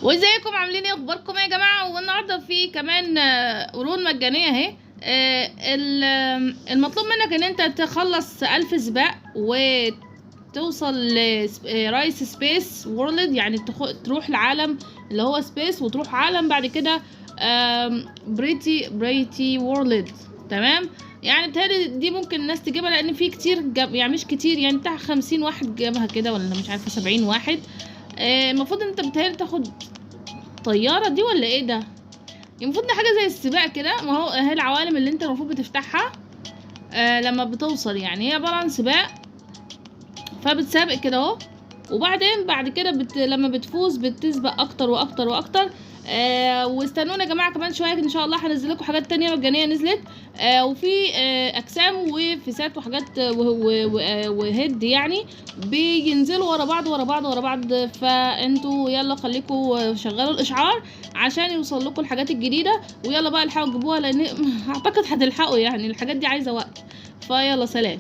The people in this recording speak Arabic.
وازيكم عاملين ايه؟ اخباركم ايه يا جماعه؟ والنهارده في كمان قرون مجانيه اهي. المطلوب منك ان انت تخلص 1000 سباق وتوصل لرايس سبيس وورلد، يعني تروح العالم اللي هو سبيس، وتروح عالم بعد كده بريتي وورلد. تمام، يعني بتهيألي دي ممكن الناس تجيبها لان في كتير يعني مش كتير، يعني بتاع 50 واحد جابها كده، ولا مش عارفه 70 واحد. المفروض انت بتهيألي تاخد طيارة دي ولا ايه ده؟ المفروض ده حاجة زي السباق كده، ما هو هي العوالم اللي انت المفروض بتفتحها لما بتوصل، يعني هي عبارة عن سباق، فبتسابق كده اهو. وبعدين بعد كده لما بتفوز بتسبق اكتر واكتر واكتر. واستنونا يا جماعه، كمان شويه ان شاء الله هنزل لكم حاجات تانية مجانيه نزلت. وفي اجسام وفيسات وحاجات وهيد، يعني بينزلوا ورا بعض ورا بعض ورا بعض. فانتوا يلا خليكم شغلوا الاشعار عشان يوصل لكم الحاجات الجديده، ويلا بقى الحقوا تجيبوها، لان اعتقد هتلحقوا، يعني الحاجات دي عايزه وقت. فيلا سلام.